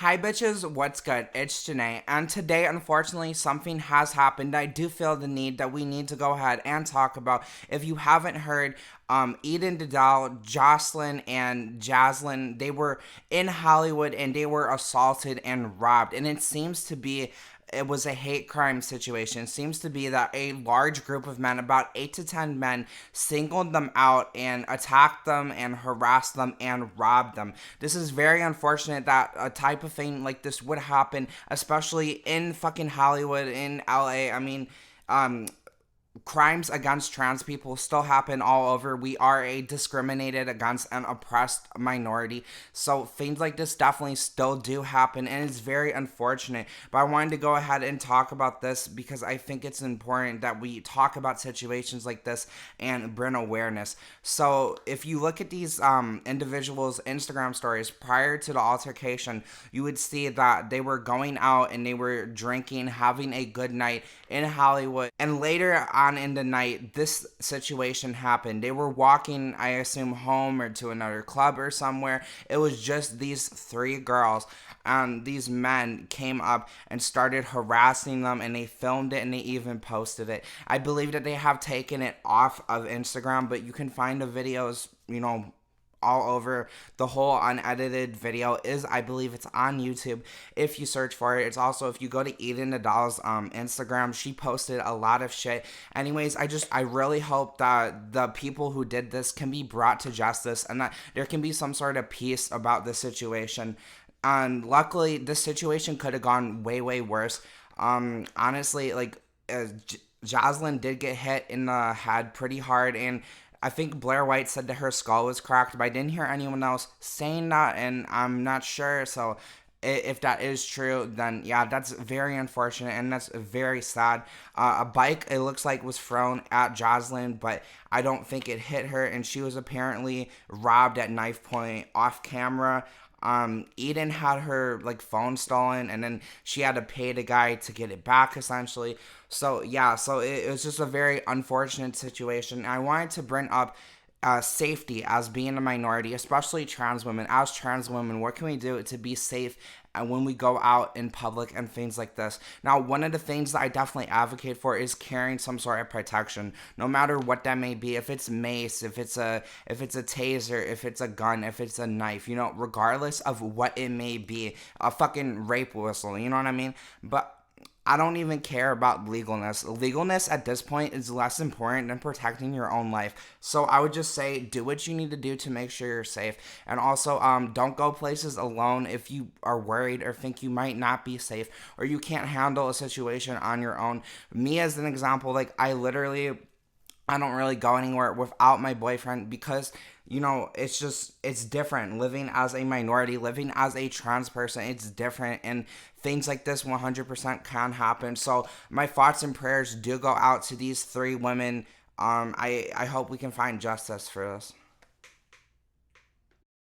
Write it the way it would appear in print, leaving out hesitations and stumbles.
Hi bitches, what's good? It's Janae, and today, unfortunately, something has happened. I do feel the need that we need to go ahead and talk about. If you haven't heard, Eden Didal, Joslyn, and Jaslene, they were in Hollywood and they were assaulted and robbed, and it was a hate crime situation. It seems to be that a large group of men, about 8 to 10 men, singled them out and attacked them and harassed them and robbed them. This is very unfortunate that a type of thing like this would happen, especially in fucking Hollywood, in LA. Um, crimes against trans people still happen all over. We are a discriminated against and oppressed minority. So things like this definitely still do happen and it's very unfortunate. But I wanted to go ahead and talk about this because I think it's important that we talk about situations like this and bring awareness. So if you look at these individuals' Instagram stories prior to the altercation, you would see that they were going out and they were drinking, having a good night in Hollywood. And later on in the night, this situation happened. They were walking, I assume, home or to another club or somewhere. It was just these three girls. And these men came up and started harassing them, and they filmed it and they even posted it. I believe that they have taken it off of Instagram, but you can find the videos, all over. The whole unedited video is, I believe it's on YouTube if you search for it. It's also, if you go to Eden Nadal's Instagram, she posted a lot of shit. Anyways, I really hope that the people who did this can be brought to justice and that there can be some sort of peace about the situation. And luckily, this situation could have gone way, way worse. Honestly, Joslyn did get hit in the head pretty hard, and I think Blaire White said that her skull was cracked, but I didn't hear anyone else saying that, and I'm not sure. So if that is true, then yeah, that's very unfortunate and that's very sad. A bike, it looks like, was thrown at Joslyn, but I don't think it hit her, and she was apparently robbed at knife point off camera. Eden had her phone stolen, and then she had to pay the guy to get it back, essentially. So yeah, it was just a very unfortunate situation. I wanted to bring up safety as being a minority, especially trans women. As trans women, what can we do to be safe when we go out in public and things like this? Now, one of the things that I definitely advocate for is carrying some sort of protection, no matter what that may be. If it's mace, if it's a taser, if it's a gun, if it's a knife, regardless of what it may be, a fucking rape whistle. You know what I mean? But I don't even care about legalness. Legalness at this point is less important than protecting your own life. So I would just say, do what you need to do to make sure you're safe. And also, don't go places alone if you are worried or think you might not be safe or you can't handle a situation on your own. Me, as an example, I don't really go anywhere without my boyfriend because, it's different living as a minority, living as a trans person. It's different, and things like this 100% can happen. So my thoughts and prayers do go out to these three women. I hope we can find justice for this.